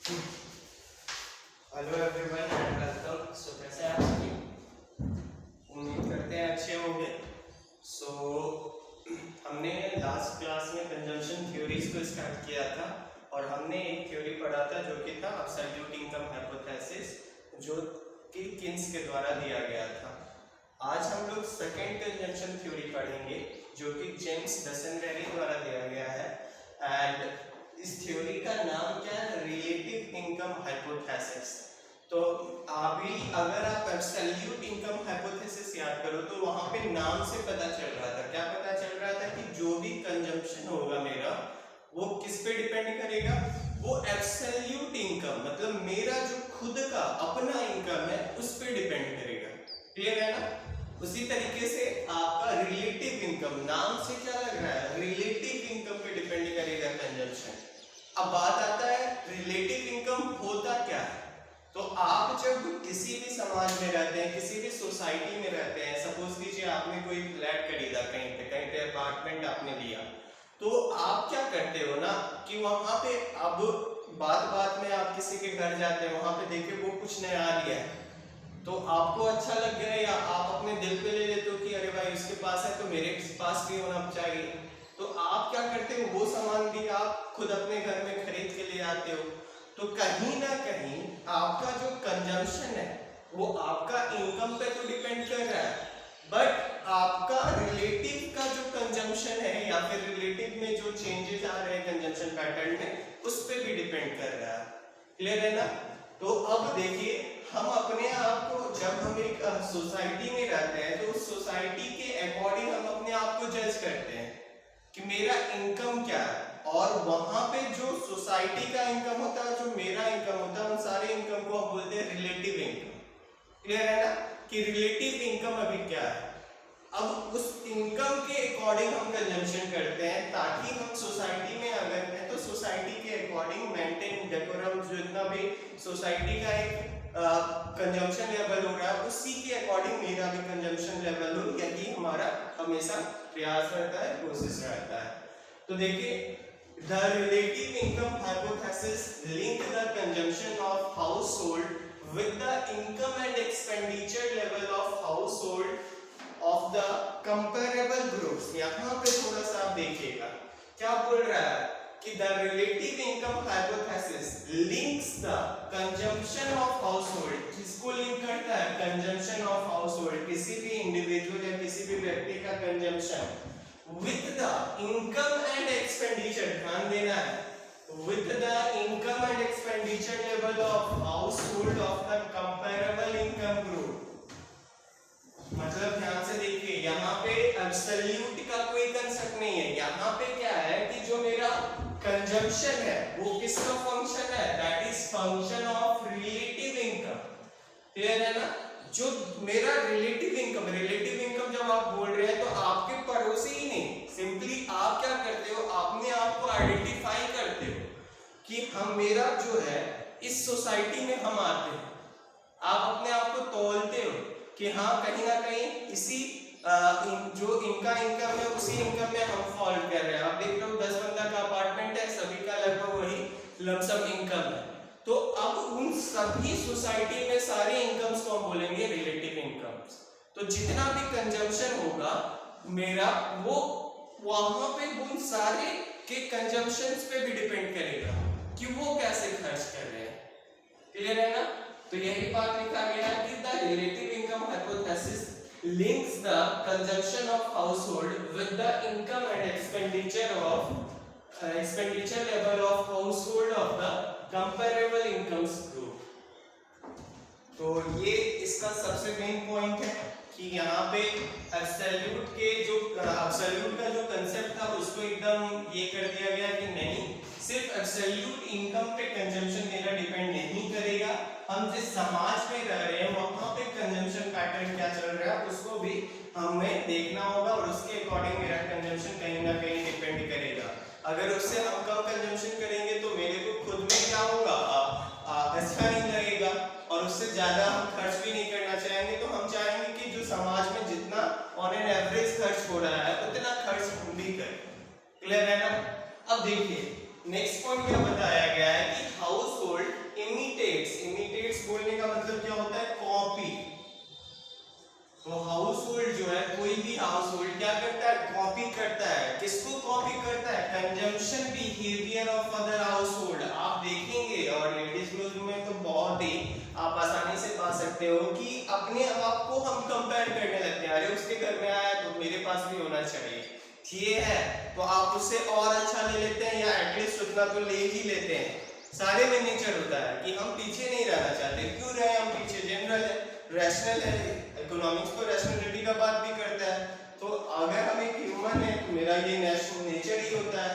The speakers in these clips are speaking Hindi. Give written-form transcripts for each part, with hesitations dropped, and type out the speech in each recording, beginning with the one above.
Hello everyone and welcome. So कैसे हैं आप सभी? उम्मीद करते हैं अच्छे होंगे। सो हमने लास्ट क्लास में कंजम्पशन थ्योरीज को स्टार्ट किया था और हमने एक थ्योरी पढ़ा था जो कि था एब्सोल्यूट इनकम हाइपोथेसिस, जो कि किन्स के द्वारा दिया गया था। आज हम लोग सेकेंड कंजम्पशन थ्योरी पढ़ेंगे जो कि जेम्स डसेनबेरी द्वारा दिया गया है। एंड इस थ्योरी का नाम क्या है? Relative income hypothesis. तो अभी अगर आप एब्सोल्यूट इनकम हाइपोथेसिस याद करो तो वहां पे नाम से पता चल रहा था, क्या पता चल रहा था कि जो भी कंजम्पशन होगा मेरा वो किस पे डिपेंड करेगा? वो एब्सोल्यूट इनकम मतलब मेरा जो खुद का अपना इनकम है उस पे डिपेंड करेगा। क्लियर है ना? उसी तरीके से आपका रिलेटिव इनकम, नाम से क्या लग रहा है? रिलेटिव इनकम पे डिपेंड करेगा कंजम्पशन। अब बात आता है रिलेटिव इनकम होता क्या है। तो आप जब किसी भी समाज में रहते हैं, किसी भी सोसाइटी में रहते हैं, सपोज कीजिए आपने कोई फ्लैट खरीदा, कहीं पे अपार्टमेंट आपने लिया, तो आप क्या करते हो ना कि वहां पे अब बात में आप किसी के घर जाते हैं, वहां पे देखे वो कुछ नया लिया है तो आपको अच्छा लग गया या आप अपने दिल पे ले लेते हो कि अरे भाई उसके पास है तो मेरे पास भी होना चाहिए। तो आप क्या करते हो, वो सामान भी आप खुद अपने घर में खरीद के ले आते हो। तो कहीं ना कहीं आपका जो कंजम्पशन है वो आपका इनकम पे तो डिपेंड कर रहा है, बट आपका रिलेटिव का जो कंजम्पशन है या फिर रिलेटिव में जो चेंजेस आ रहे हैं कंजम्पशन पैटर्न में उस पे भी डिपेंड कर रहा है। क्लियर है ना? तो अब देखिए, हम अपने आप को जब हम एक सोसाइटी में रहते हैं तो उस सोसाइटी के अकॉर्डिंग हम अपने आप को जज करते हैं कि मेरा इनकम क्या है, और वहां पे जो सोसाइटी का इनकम होता है, जो मेरा इनकम होता है, उन सारे इनकम को हम बोलते हैं रिलेटिव इनकम। क्लियर है ना कि रिलेटिव इनकम अभी क्या है? अब उस इनकम के अकॉर्डिंग हम कंजम्पशन करते हैं ताकि हम सोसाइटी में अगर हैं तो सोसाइटी के अकॉर्डिंग मेंटेन डेकोरम, जितना भी सोसाइटी का एक कंजम्पशन लेवल हो रहा है उसी के अकॉर्डिंग मेरा भी कंजम्पशन लेवल हो, यही हमारा हमेशा प्रयास रहता है, कोशिश रहता है। तो देखिए, the relative income hypothesis link the consumption of household with the income and expenditure level of household of the comparable groups। यहाँ पे थोड़ा सा आप देखिएगा क्या बोल रहा है कि the relative income hypothesis links the consumption of household, किसको लिंक करता है? consumption of household, किसी भी इंडिविजुअल या किसी भी व्यक्ति का consumption with the income and expenditure, ध्यान देना है, with the income and expenditure level of household of the comparable income group। मतलब ध्यान से देखिए, यहाँ पे एब्सोल्यूट का कोई कंसेप्ट नहीं है। यहाँ पे क्या है कि जो मेरा कंजम्पशन है वो किसका फंक्शन है? That is function of relative income. Clear है ना? जो मेरा रिलेटिव इनकम जब आप बोल रहे हैं तो आपके पड़ोसी ही नहीं, सिंपली आप क्या करते हो, अपने आप को आइडेंटिफाई करते हो कि हम, मेरा जो है इस सोसाइटी में हम आते हैं। आप अपने आप को तौलते हो कि हाँ कहीं ना कहीं इसी जो इनका इनकम है उसी इनकम में हम फॉल कर रहे हैं। आप देख रहे हो 10 बंदा का अपार्टमेंट है, सभी का लगभग वही लमसम इनकम है। तो अब उन सभी सोसाइटी में सारे इनकम्स को हम बोलेंगे रिलेटिव इनकम्स। तो जितना भी कंजम्पशन होगा मेरा, वो वहां पे उन सारे के कंजम्पशंस पे भी डिपेंड करेगा कि वो कैसे खर्च कर रहे हैं। क्लियर है ना? तो यही बात लिखा गया है कि the relative income hypothesis links the consumption of household with the income and expenditure level of household of the comparable incomes group। तो ये इसका सबसे मेन पॉइंट है कि यहाँ पे एब्सोल्यूट का जो कंसेप्ट था उसको एकदम ये कर दिया गया कि नहीं, सिर्फ एब्सोल्यूट इनकम पे कंजम्पशन मेरा डिपेंड नहीं करेगा, हम जिस समाज में रह रहे हैं वहां पे कंजम्पशन पैटर्न क्या चल रहा है उसको भी हमें देखना होगा और उसके अकॉर्डिंग मेरा कंजम्पशन कहीं ना कहीं डिपेंड करेगा। अगर उससे हम कम कंजम्पशन करेंगे तो मेरे को खुद में क्या होगा, अच्छा नहीं लगेगा, और उससे ज्यादा हम खर्च भी नहीं करना चाहेंगे। तो हम चाहेंगे कि जो समाज में जितना ऑन एन एवरेज खर्च हो रहा है उतना खर्च हम भी करें। क्लियर है ना? अब देखिए नेक्स्ट पॉइंट क्या बताया गया है कि हाउस होल्ड आप आसानी से पा सकते हो कि अपने आप को हम कंपेयर करने लगते हैं, अरे उसके घर में आया तो मेरे पास भी होना चाहिए, ये है तो आप उससे और अच्छा ले लेते हैं या एटलीस्ट उतना तो ले ही लेते हैं। सारे में नेचर होता है कि हम पीछे नहीं रहना चाहते, क्यों रहे हम पीछे, जनरल है, रैशनल है, इकोनॉमिक्स तो रैशनलिटी का बात भी करता है। तो अगर हम एक ह्यूमन है तो मेरा ये नेचर ही होता है,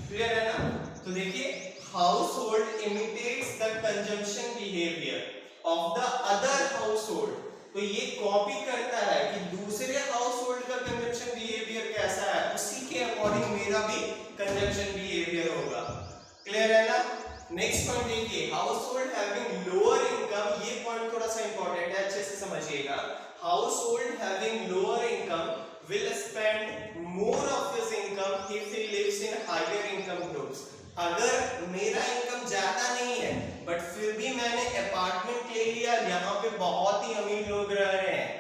क्लियर है ना। तो देखिए household imitates the consumption behaviour of the other household, तो ये कॉपी करता है कि दूसरे हाउसहोल्ड का कंजम्पशन बिहेवियर कैसा है, उसी के अकॉर्डिंग मेरा भी कंजम्पशन बिहेवियर होगा, क्लियर है ना। नेक्स्ट पॉइंट देखिए हाउसहोल्ड हैविंग लोअर इनकम, ये पॉइंट थोड़ा सा इंपॉर्टेंट है, अच्छे से समझिएगा। Household having lower income will spend more of his income if he lives in higher income groups। अगर मेरा इनकम ज्यादा नहीं है बट फिर भी मैंने अपार्टमेंट ले लिया, यहाँ पे बहुत ही अमीर लोग रह रहे हैं,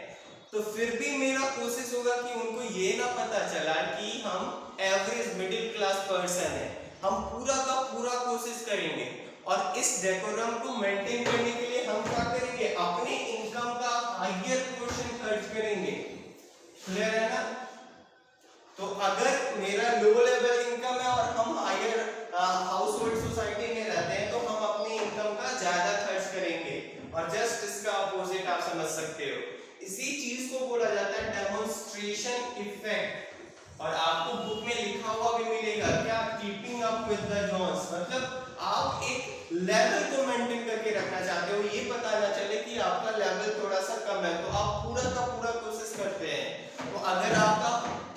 तो फिर भी मेरा कोशिश होगा कि उनको ये ना पता चला कि हम एवरेज मिडिल क्लास पर्सन है, हम पूरा का पूरा कोशिश करेंगे। और इस डेकोरम को मेंटेन करने के लिए हम क्या करेंगे, अपने इनकम का हायर पोर्शन खर्च करेंगे, क्लियर है ना। तो अगर मेरा लो लेवल इनकम है और हम हायर हाउसहोल्ड सोसाइटी में रहते हैं तो हम अपने इनकम का ज्यादा खर्च करेंगे, और जस्ट इसका अपोजिट आप समझ सकते हो। इसी चीज को बोला जाता है डेमोन्स्ट्रेशन इफेक्ट, और आपको बुक में लिखा हुआ भी मिलेगा क्या, keeping up with the Jones, मतलब आप एक लेवल को मेंटेन करके रखना चाहते हो, ये पता ना चले कि आपका लेवल थोड़ा सा कम है, तो आप पूरा का पूरा कोशिश करते हैं। तो अगर आपका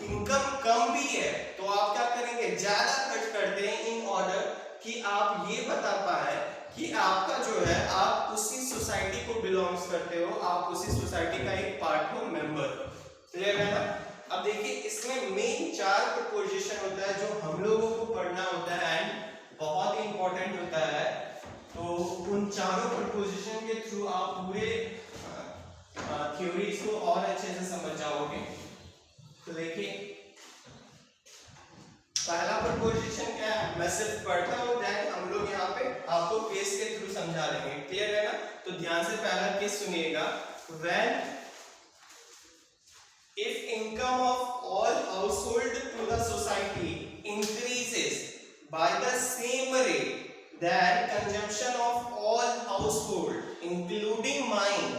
इनकम कम भी है तो आप क्या करेंगे, ज्यादा खर्च करते हैं इन ऑर्डर कि आप ये बता पाए कि आपका जो है आप उसी सोसाइटी को बिलोंग्स करते हो, आप उसी सोसाइटी का एक पार्ट हो, मेंबर, क्लियर है ना। अब देखिए इसमें मेन 4 प्रोपोजिशन होता है जो हम लोगों को पढ़ना होता है एंड बहुत ही इंपॉर्टेंट होता है। तो उन चारों प्रोपोजिशन के थ्रू आप पूरे थ्योरीज को और अच्छे से समझ जाओगे। तो देखिए पहला प्रोपोजिशन क्या है, मैं सिर्फ पढ़ता हूं, देन हम लोग यहाँ पे आपको केस के थ्रू समझा देंगे, क्लियर है ना। तो ध्यान से पहला केस सुनिएगा, when if income of all household to the society increases by the same rate then consumption of all household including mine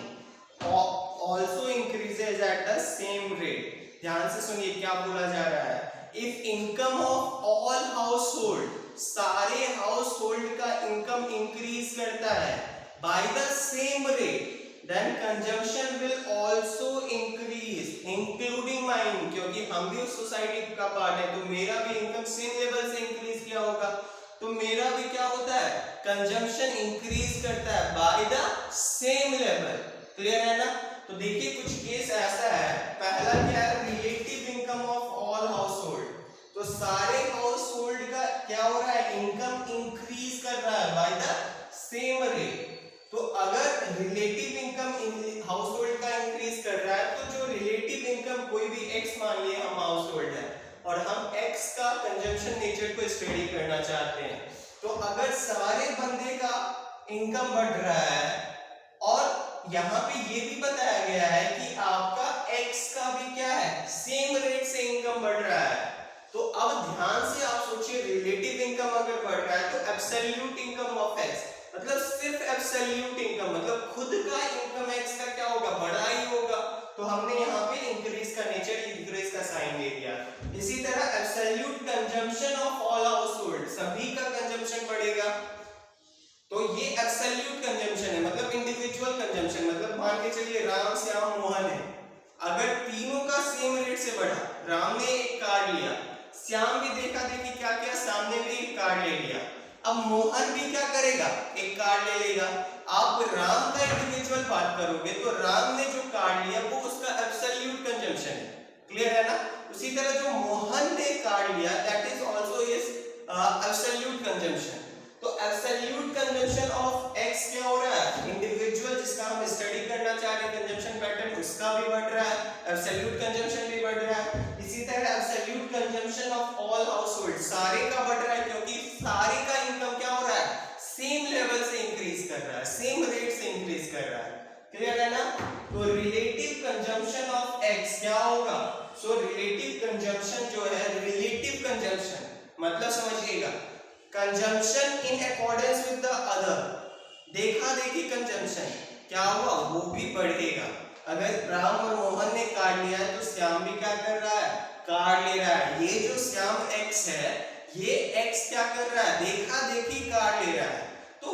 also increases at the same rate। ध्यान से सुनिए क्या बोला जा रहा है, if income of all household, सारे हाउसहोल्ड का इनकम इंक्रीज करता है by the same rate then consumption will also increase including mine, क्योंकि हम भी उस सोसाइटी का पार्ट है तो मेरा भी इनकम सेम लेवल से इंक्रीज किया होगा, तो मेरा भी क्या होता है, कंजम्पशन इंक्रीज करता है bye the same level, clear है ना। तो देखिए कुछ केस ऐसा है, पहला क्या है, relative income of all household, तो सारे हाउसहोल्ड का क्या हो रहा है, इनकम इंक्रीज कर रहा है बाय द सेम रेट। तो अगर रिलेटिव इनकम हाउसहोल्ड का इंक्रीज कर रहा है तो जो रिलेटिव इनकम कोई भी एक्स मान लिए हम हाउसहोल्ड है और हम x का कंजम्पशन नेचर को स्टडी करना चाहते हैं, तो अगर सारे बंदे का इनकम बढ़ रहा है और यहाँ पे ये भी बताया गया है कि आपका x का भी क्या है, सेम रेट से इनकम बढ़ रहा है, तो अब ध्यान से आप सोचिए रिलेटिव इनकम अगर बढ़ रहा है तो एब्सोल्यूट इनकम ऑफ x, मतलब सिर्फ एब्सोल्यूट इनकम मतलब खुद का इनकम x का क्या होगा, बड़ा ही होगा, तो हमने यहाँ पे इंक्रीज का नेचर इंक्रीज का साइन ले लिया। इसी तरह absolute consumption of all household, सभी का कंजम्पशन बढ़ेगा, तो ये एब्सोल्यूट कंजम्पशन है, मतलब इंडिविजुअल कंजम्पशन, मतलब मान के चलिए राम श्याम मोहन है, अगर तीनों का सेम रेट से बढ़ा, राम ने एक कार्ड लिया, श्याम भी देखा देखी क्या किया, श्याम ने भी एक कार्ड ले लिया, अब मोहन भी क्या करेगा, एक कार्ड ले लेगा। आप राम का इंडिविजुअल बात करोगे तो राम ने जो कार्ड लिया वो उसका एब्सोल्यूट कंजम्पशन है, क्लियर है ना। उसी तरह जो मोहन ने कार्ड लिया that is also his absolute consumption. तो एब्सोल्यूट कंजम्पशन ऑफ x क्या हो रहा है, इंडिविजुअल जिसका हम स्टडी करना चाह रहे हैं कंजम्पशन पैटर्न, उसका भी बढ़ रहा है, एब्सोल्यूट कंजम्पशन भी बढ़ रहा है। इसी तरह absolute consumption of all household, सारे का बढ़ रहा है क्योंकि सारे का इनकम क्या हो रहा है, सेम लेवल से इंक्रीज कर रहा है, सेम रेट से इंक्रीज इंक्रीज कर रहा है। क्लियर है ना? तो रिलेटिव कंजम्पशन ऑफ एक्स क्या होगा? सो रिलेटिव कंजम्पशन जो है, रिलेटिव कंजम्पशन मतलब समझिएगा, consumption in accordance with the other, देखा देखी कंजम्पशन क्या हुआ, वो भी बढ़ेगा। अगर राम और मोहन ने कार्ड लिया है तो श्याम भी क्या कर रहा है, कार्ड ले रहा है। ये जो श्याम एक्स है, ये एक्स क्या कर रहा है, देखा देखी कार्ड ले रहा है, तो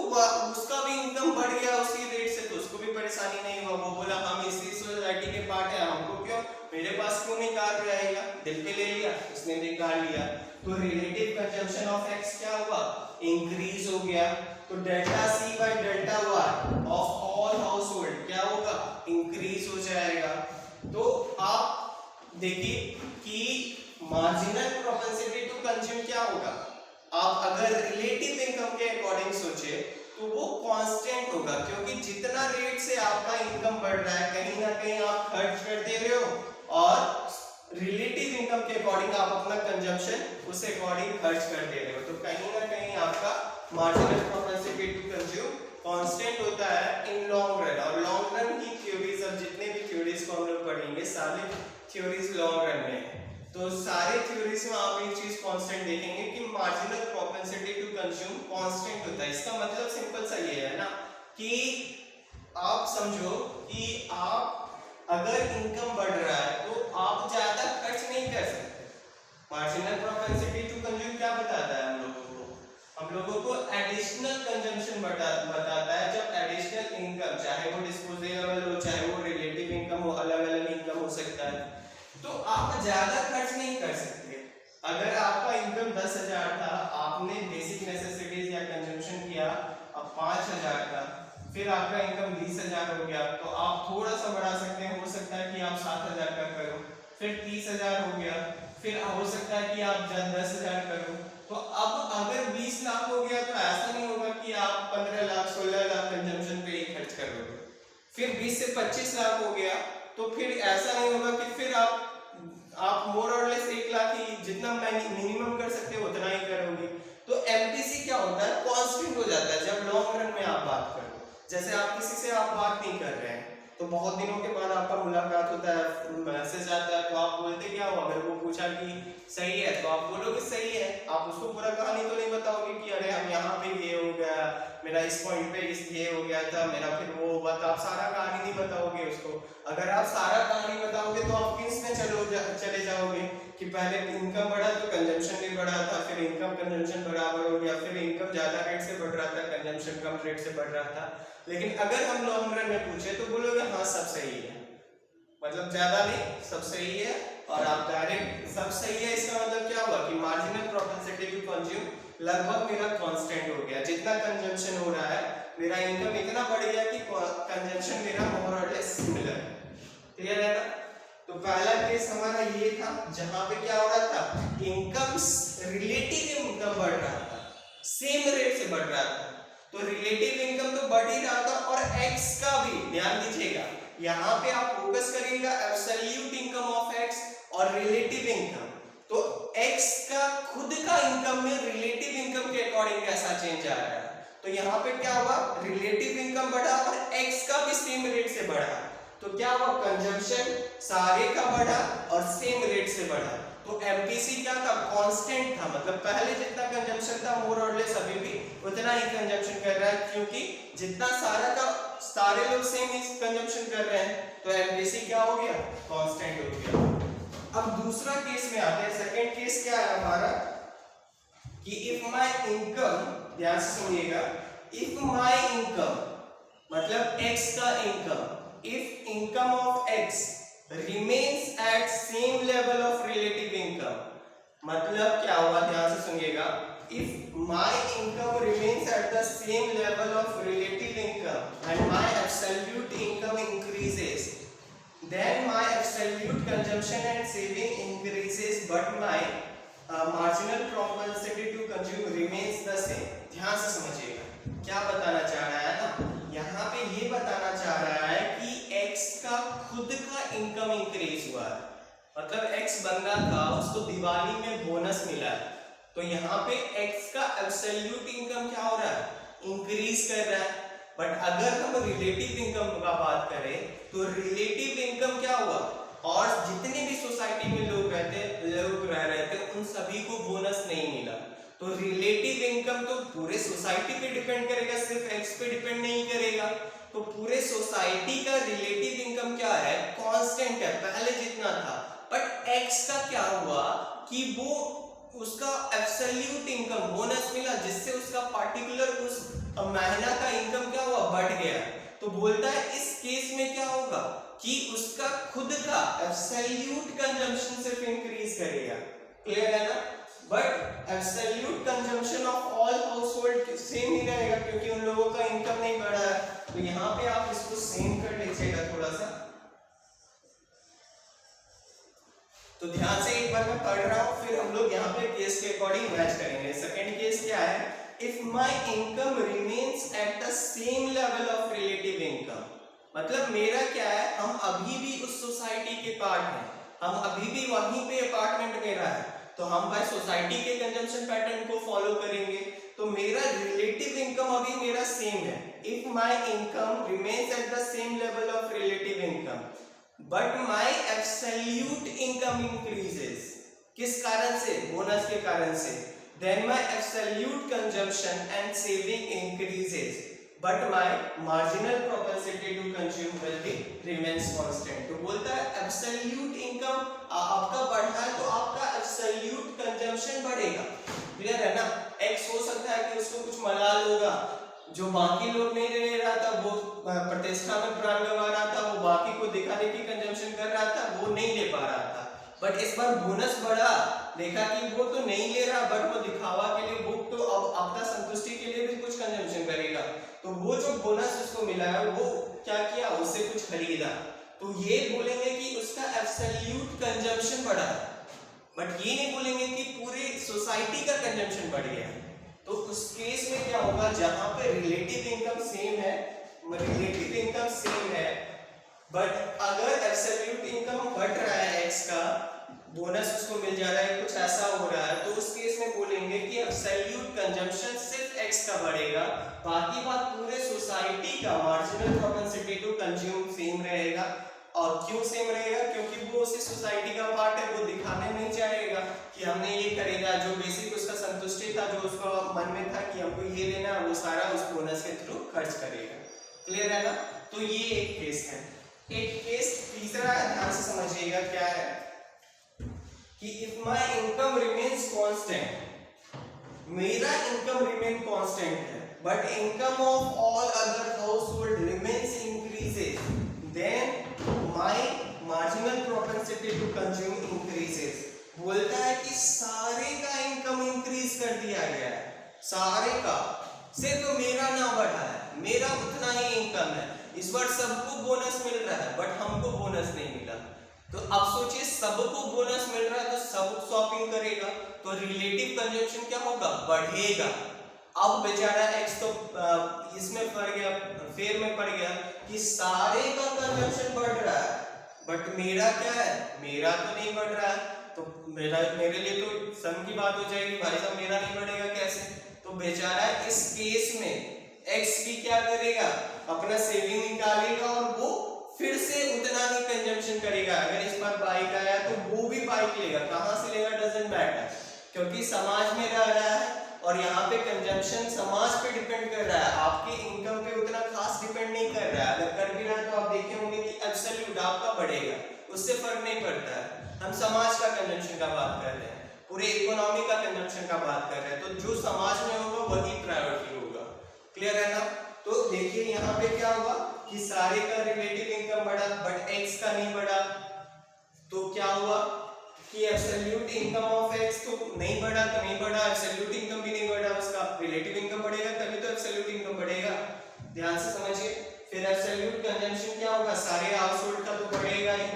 उसका भी इनकम बढ़ गया उसी रेट से, तो उसको भी परेशानी नहीं हुआ। वो बोला हम इसी सोसाइटी के पार्ट है, हमको क्यों, मेरे पास क्यों नहीं कार्ड रहेगा, दिल पे ले लिया, उसने भी कार्ड लिया। तो रिलेटिव कंजम्पशन ऑफ एक्स क्या हुआ, इंक्रीज हो गया। तो delta C by delta Y of all household क्या होगा, इंक्रीज हो जाएगा। तो आप देखिए कि मार्जिनल प्रोपेंसिटी टू कंज्यूम क्या होगा, आप अगर रिलेटिव इनकम के अकॉर्डिंग सोचे तो वो कांस्टेंट होगा, क्योंकि जितना रेट से आपका इनकम बढ़ रहा है कहीं ना कहीं आप खर्च कर दे रहे हो, और रिलेटिव इनकम के अकॉर्डिंग आप अपना कंजम्पशन उस अकॉर्डिंग खर्च कर दे रहे हो, तो कहीं ना कहीं आपका marginal propensity to consume constant होता है इन लॉन्ग रन। और लॉन्ग रन की थ्योरीज, अब जितने भी थ्योरीज को हम लोग पढ़ेंगे सारे थ्योरीज लॉन्ग रन में है, तो सारे थ्योरीज में आप एक चीज कांस्टेंट देखेंगे कि marginal propensity to consume constant होता है। इसका मतलब सिंपल सा ये है ना कि आप समझो कि आप अगर इनकम बढ़ रहा है तो आप ज्यादा खर्च नहीं कर सकते। मार्जिनल प्रोपेंसिटी टू कंज्यूम क्या बताता है हम लोगों को एडिशनल कंजम्पशन बताता है। जब एडिशनल इनकम, चाहे वो डिस्पोजेबल हो चाहे वो रिलेटिव इनकम हो, अलग अलग इनकम हो सकता है, तो आप ज्यादा खर्च नहीं कर सकते। अगर आपका इनकम 10,000 था, आपने बेसिक नेसेसिटीज या कंजम्पशन किया अब 5,000 का, फिर आपका इनकम 20,000 हो गया, तो आप थोड़ा सा बढ़ा सकते हैं, हो सकता है कि आप 7,000 का करो, फिर 30,000 हो गया, फिर हो सकता है कि आप 10,000 करो। तो अब अगर 20 लाख हो गया तो ऐसा नहीं होगा कि आप 15 लाख 16 लाख कंजम्पशन पे ही खर्च कर लोगे। फिर 20 से 25 लाख हो गया तो फिर ऐसा नहीं होगा कि फिर आप मोर और लेस 1 लाख ही जितना मिनिमम कर सकते हो उतना ही करोगे। तो एमपीसी क्या होता है, कांस्टेंट हो जाता है जब लॉन्ग रन में आप बात करो। जैसे आप किसी से आप बात नहीं कर रहे हैं तो बहुत दिनों के बाद आपका मुलाकात होता है, मैसेज आता है, तो आप बोलते क्या हो, अगर वो पूछा कि सही है तो आप बोलोगे सही है। आप उसको पूरा कहानी तो नहीं बताओगे कि अरे हम यहाँ पे ये हो गया, मेरा इस पॉइंट पे इस ये हो गया था, मेरा फिर वो हुआ था, आप सारा कहानी नहीं बताओगे उसको। अगर आप सारा कहानी बताओगे तो आप किस में चले जाओगे कि पहले इनकम बढ़ा तो कंजम्पशन भी बढ़ा था, फिर इनकम कंजम्पशन बराबर हो गया, फिर इनकम ज्यादा रेट से बढ़ रहा था, कंजम्पशन कम रेट से बढ़ रहा था। लेकिन अगर हम लॉन्ग रन में पूछे तो बोलोगे हाँ सब सही है, मतलब ज्यादा नहीं सब सही है, और आप डायरेक्ट सब सही है, इसका मतलब क्या हुआ कि मार्जिनल प्रोपेंसिटी टू कंज्यूम लगभग मेरा कांस्टेंट हो गया। जितना कंजम्पशन हो रहा है मेरा इनकम इतना बढ़ गया कि कंजम्पशन मेरा मोर और लेस सिमिलर है। क्लियर है ना? तो पहला केस हमारा ये था जहां पे क्या हो रहा था, इनकम रिलेटिव इनकम बढ़ रहा था, सेम रेट से बढ़ रहा था, तो रिलेटिव इनकम तो बढ़ ही रहा था, और एक्स का भी ध्यान दीजिएगा, यहाँ पे आप फोकस करिएगा एब्सोल्यूट इनकम ऑफ एक्स और रिलेटिव इनकम। तो एक्स का खुद का इनकम में रिलेटिव इनकम के अकॉर्डिंग कैसा चेंज आ रहा है, तो यहाँ पे क्या हुआ, रिलेटिव इनकम बढ़ा और एक्स का भी सेम रेट से बढ़ा, तो क्या हुआ, कंजम्पशन सारे का बढ़ा और सेम रेट से बढ़ा। तो एमपीसी क्या था, कांस्टेंट था, मतलब पहले जितना कंजम्पशन था मोर और लेस अभी भी उतना ही कंजम्पशन कर रहा है, क्योंकि जितना सारे लोग सेम ही कंजम्पशन कर रहे हैं, तो एमपीसी क्या हो गया, कांस्टेंट हो गया। अब दूसरा केस में आते हैं। सेकंड केस क्या है हमारा कि इफ माय इनकम, ध्यान से सुनिएगा, इफ माय इनकम मतलब x का income, if income of x remains at same level of relative income, मतलब क्या हुआ, ध्यान से सुनिएगा, if my income remains at the same level of relative income and my absolute income increases, then my absolute consumption and saving increases but my marginal propensity to consume remains the same। ध्यान से समझिएगा क्या बताना चाह रहा है ना, यहाँ पे ये बताना चाह रहा है कि x का खुद का इनकम इंक्रीज हुआ है, मतलब x बंदा था उसको दिवाली में बोनस मिला है, तो यहाँ पे x का एब्सोल्यूट इनकम क्या हो रहा है, इंक्रीज कर रहा है। बट अगर हम रिलेटिव इनकम का बात करें तो रिलेटिव इनकम क्या हुआ, और जितने भी सोसाइटी में लोग रह रहे थे उन सभी को बोनस नहीं मिला। तो रिलेटिव इनकम तो पूरे सोसाइटी पे डिपेंड करेगा, सिर्फ एक्स पे डिपेंड नहीं करेगा। तो पूरे सोसाइटी का रिलेटिव इनकम क्या है, कांस्टेंट है, पहले जितना था। बट एक्स का क्या हुआ कि वो उसका एब्सोल्यूट इनकम बोनस मिला, जिससे उसका पार्टिकुलर उस महीना का इनकम क्या हुआ, बढ़ गया। तो बोलता है इस केस में क्या होगा कि उसका खुद का एब्सोल्यूट कंजम्पशन सिर्फ इंक्रीज करेगा। क्लियर है ना? But absolute consumption of all household same ही रहेगा, क्योंकि उन लोगों का इनकम नहीं बढ़ा है। तो यहाँ पे आप इसको सेम कर लीजिएगा थोड़ा सा। तो ध्यान से एक बार मैं पढ़ रहा हूँ, फिर हम लोग यहाँ पे केस के अकॉर्डिंग मैच करेंगे। सेकंड केस क्या है, if my income remains at the same level of relative income. मतलब मेरा क्या है, हम अभी भी उस सोसाइटी के पार्ट हैं, हम अभी भी वहीं पे अपार्टमेंट मेरा है, तो हम भाई सोसाइटी के कंजम्पशन पैटर्न को फॉलो करेंगे। तो मेरा रिलेटिव इनकम अभी मेरा सेम है। If my income remains at the same level of relative income but my absolute income increases, किस कारण से, बोनस के कारण से, then my absolute consumption and saving increases but my marginal propensity to consume will be remains constant. तो बोलता है एब्सोल्यूट इनकम आपका बढ़ा है तो आपका एब्सोल्यूट कंजम्पशन बढ़ेगा। क्लियर है ना? एक्स हो सकता है कि उसको कुछ मलाल होगा, जो बाकी लोग नहीं ले रहा था, वो प्रतिष्ठा में प्राण गंवा रहा था, वो बाकी को दिखाने की कंजम्पशन कर रहा था, वो नहीं ले पा रहा था। बट इस बार बोनस बढ़ा, देखा कि वो तो नहीं ले रहा, बट वो दिखावा के लिए, वो तो अब अपना संतुष्टि के लिए भी कुछ कंजम्पशन करेगा। तो वो जो बोनस उसको मिला है, वो क्या किया, उससे कुछ खरीदा। तो ये बोलेंगे कि उसका एब्सोल्यूट कंजम्पशन बढ़ा, बट ये नहीं बोलेंगे कि पूरी सोसाइटी का कंजम्पशन बढ़ गया। तो उस केस में क्या होगा, जहां पे रिलेटिव इनकम सेम है, रिलेटिव इनकम सेम है, बट अगर एब्सोल्यूट इनकम बढ़ रहा है, एक्स का बोनस उसको मिल जा रहा है, कुछ ऐसा हो रहा है, तो उस केस में बोलेंगे कि एब्सोल्यूट कंजम्पशन सिर्फ एक्स का बढ़ेगा, बाकी बात पूरे सोसाइटी का marginal propensity to consume same रहेगा। और क्यों सेम रहेगा, क्योंकि वो उसी सोसाइटी का पार्ट है, वो दिखाने नहीं चाहेगा कि हमने ये करेगा, जो बेसिक उसका संतुष्टि था, जो उसका मन में था कि हमको ये लेना है, वो सारा उस बोनस के थ्रू खर्च करेगा। क्लियर है ना? तो ये एक केस है। एक केस तीसरा है, ध्यान से समझिएगा क्या है कि if my income remains constant, मेरा इनकम रिमेन कांस्टेंट है, but income of all other household remains increases, then my marginal propensity to consume increases. बोलता है कि सारे का इनकम इंक्रीज कर दिया गया है, सारे का, सिर्फ मेरा ना बढ़ा है, मेरा उतना ही इनकम है। इस बार सबको बोनस मिल रहा है, बट हमको बोनस नहीं मिला। तो अब सोचिए, सबको बोनस मिल रहा है तो सब शॉपिंग करेगा, तो रिलेटिव कंजम्पशन क्या होगा, बढ़ेगा। अब बेचारा एक्स तो इसमें पड़ गया, फेर में पड़ गया कि सारे का कंजम्पशन बढ़ रहा है, बट मेरा क्या है, मेरा तो नहीं बढ़ रहा है। तो मेरे लिए तो सम की बात हो जाएगी, भाई साहब मेरा नहीं बढ़ेगा कैसे? तो बेचारा इस केस में एक्स भी क्या करेगा, अपना सेविंग निकालेगा और वो फिर से उतना ही कंजम्पशन करेगा। अगर इस बार बाइक आया तो वो भी बाइक लेगा, कहां से लेगा डजंट मैटर, क्योंकि समाज में रह रहा है और यहाँ पे कंजम्पशन समाज पे डिपेंड कर रहा है, आपके इनकम पे उतना खास डिपेंड नहीं कर रहा है। अगर कर भी रहा है तो आप देखे होंगे कि एब्सोल्यूट आपका बढ़ेगा, उससे फर्क नहीं पड़ता है। हम समाज का कंजम्पशन का बात कर रहे हैं, पूरे इकोनॉमी का कंजम्पशन का बात कर रहे हैं, तो जो समाज में होगा वही प्रायोरिटी होगा। क्लियर है ना? तो देखिए यहाँ पे क्या हुआ कि सारे का रिलेटिव इनकम बढ़ा, बट एक्स का नहीं बढ़ा। तो क्या हुआ कि एब्सोल्यूट इनकम ऑफ एक्स तो नहीं बढ़ा, तो नहीं बढ़ा, एब्सोल्यूट इनकम भी नहीं बढ़ा, उसका रिलेटिव इनकम बढ़ेगा तभी तो एब्सोल्यूट इनकम बढ़ेगा। ध्यान से समझिए, फिर एब्सोल्यूट कंजम्पशन क्या होगा, सारे हाउसहोल्ड का तो बढ़ेगा ही।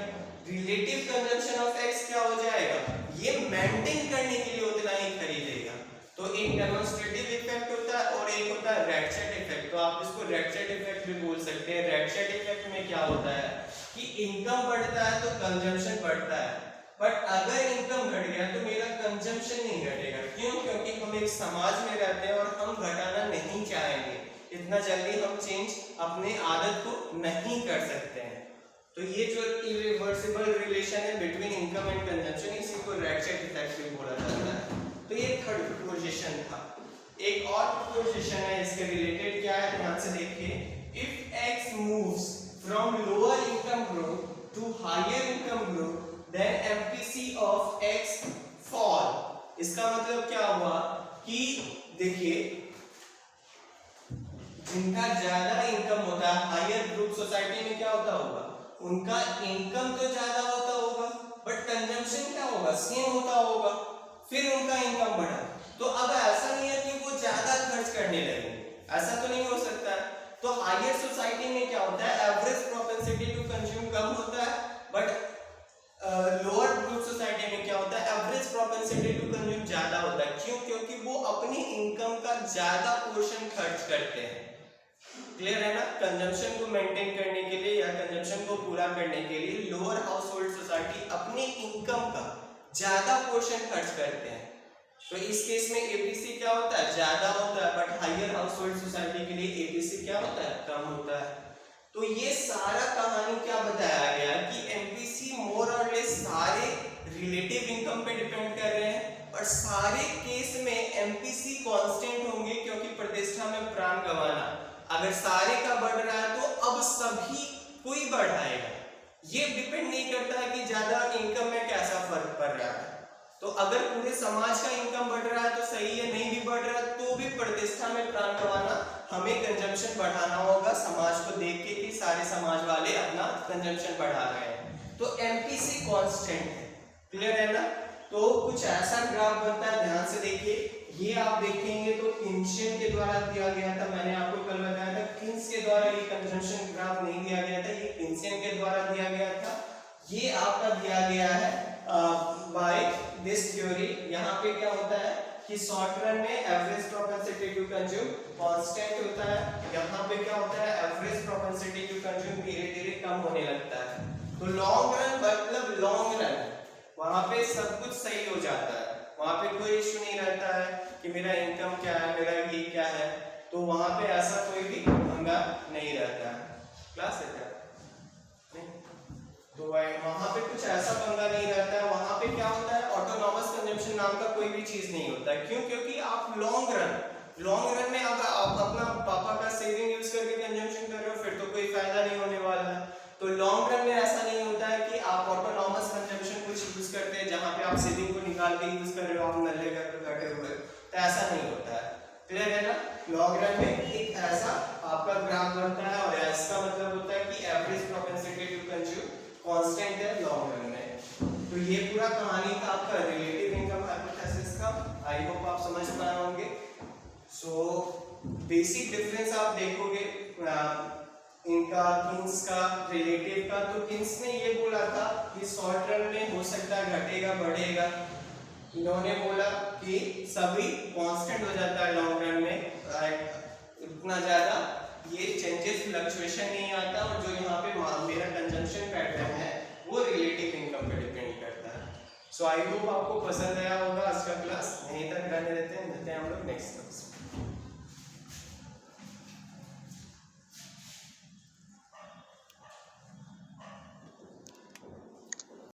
रिलेटिव कंजम्पशन ऑफ एक्स क्या हो जाएगा, ये मेंटेन करने के लिए उतना ही खरीदेगा। तो एक डेमोंस्ट्रेटिव इफेक्ट होता है और एक होता है रेटशेट इफेक्ट। तो आप इसको रेटशेट इफेक्ट भी बोल सकते हैं। रेटशेट इफेक्ट में क्या होता है कि इनकम बढ़ता है तो कंजम्पशन बढ़ता है, बट अगर इनकम घट गया तो मेरा कंजम्पशन नहीं घटेगा। क्यों? क्योंकि हम एक समाज में रहते हैं और हम घटाना नहीं चाहेंगे। इतना जल्दी हम चेंज अपने आदत को नहीं कर सकते हैं। तो ये जो इरिवर्सिबल रिलेशन है बिटवीन इनकम एंड कंजम्पशन, इसी को रैटचेट इफेक्ट भी बोला जाता है। तो ये थर्ड प्रोपोजिशन था। एक और प्रोपोजिशन है इसके रिलेटेड, क्या है ध्यान से देखिए, if x moves from lower income group to higher income group then MPC of x fall. इसका मतलब क्या हुआ कि देखिए, जिनका ज्यादा इनकम होता है हायर ग्रुप सोसाइटी में क्या होता होगा, उनका इनकम तो ज्यादा होता होगा बट कंजम्पशन क्या होगा, सेम होता होगा, फिर उनका इनकम बढ़ा। तो अब ऐसा नहीं है कि वो ज्यादा खर्च करने लगे, ऐसा तो नहीं हो सकता है। तो हायर सोसाइटी में क्या होता है, एवरेज प्रोपेंसिटी टू कंज्यूम कम होता है, बट लोअर ग्रुप सोसाइटी में क्या होता है, एवरेज प्रोपेंसिटी टू कंज्यूम ज्यादा होता है। क्यों? क्योंकि वो अपनी इनकम का ज्यादा पोर्शन खर्च करते हैं। क्लियर है ना? कंजम्पशन को मेंटेन करने के लिए या कंजम्पशन को पूरा करने के लिए लोअर हाउस होल्ड सोसाइटी अपनी इनकम का ज्यादा पोर्शन खर्च करते हैं। तो इस केस में एपीसी क्या होता है, ज्यादा होता है, but higher household society के लिए एपीसी क्या होता है, कम होता है। तो ये सारा कहानी क्या बताया गया कि एमपीसी मोर और लेस सारे रिलेटिव इनकम पे डिपेंड कर रहे हैं और सारे केस में एमपीसी कांस्टेंट होंगे, क्योंकि प्रतिष्ठा में प्राण गंवाना, अगर सारे का बढ़ रहा है तो अब सभी कोई बढ़ाएगा। ये डिपेंड नहीं करता है कि ज्यादा इनकम में कैसा फर्क पड़ रहा है। तो अगर पूरे समाज का इनकम बढ़ रहा है तो सही है, नहीं भी बढ़ रहा है तो भी प्रतिष्ठा में प्राण गंवाना, हमें कंजम्पशन बढ़ाना होगा समाज को देख के कि सारे समाज वाले अपना कंजम्पशन बढ़ा रहे हैं। तो एमपीसी कांस्टेंट है। क्लियर है ना? तो कुछ ऐसा ग्राफ बनता है, ध्यान से देखिए। ये आप देखेंगे तो किन्शियन के द्वारा दिया गया था, मैंने आपको कल बताया था किन्स के द्वारा ये कंजम्पशन ग्राफ नहीं दिया गया था, ये किन्शियन के द्वारा दिया गया था। ये आपका दिया गया है बाय दिस थ्योरी। यहाँ पे क्या होता है कि शॉर्ट रन में average propensity to consume constant होता है, यहाँ पे क्या होता है एवरेज प्रोपेंसिटी टू कंज्यूम धीरे धीरे कम होने लगता है। तो लॉन्ग रन मतलब लॉन्ग रन, वहां पे सब कुछ सही हो जाता है, वहां पे कोई इश्यू नहीं रहता है कि मेरा इनकम क्या है, मेरा ये क्या है, तो वहां पे ऐसा कोई भी पंगा नहीं रहता है। क्लास है क्या? तो वहां पे कुछ ऐसा पंगा नहीं रहता है। वहां पे क्या होता है, ऑटोनॉमस कंजम्पशन नाम का कोई भी चीज नहीं होता है। क्यों? क्योंकि आप लॉन्ग रन में अगर आप अपना पापा का सेविंग यूज करके कंजम्पशन कर रहे हो फिर तो कोई फायदा नहीं होने वाला है। तो लॉन्ग रन में ऐसा नहीं होता है कि आप ऑटोनॉमस कंजम्पशन कुछ यूज करते हैं जहां पे आप सेविंग को निकाल के यूज कर रहे हो, आप नल्ले घर पे बैठे हुए, तो ऐसा नहीं होता है। क्लियर है ना? लॉन्ग रन में एक ऐसा आपका ग्राफ बनता है और इसका मतलब होता है कि average propensity to consume constant है लॉन्ग रन में। तो ये पूरा कहानी था आपका रिलेटिव इनकम हाइपोथेसिस का। आई होप आप समझ पाए होंगे। सो बेसिक डिफरेंस आप देखोगे इनका किन्स का रिलेटिव का। तो किन्स ने ये बोला था कि शॉर्ट रन में हो सकता है घटेगा बढ़ेगा, इन्होंने बोला कि सभी कांस्टेंट हो जाता है लॉन्ग रन में, इतना ज्यादा ये चेंजेस फ्लक्चुएशन नहीं आता, और जो यहाँ पे मेरा कंजम्पशन पैटर्न है वो रिलेटिव इनकम पे डिपेंड करता है। सो आई होप आपको पसंद आया होगा आज का क्लास। यहीं तक रहने देते हैं, मिलते हैं हम लोग नेक्स्ट क्लास।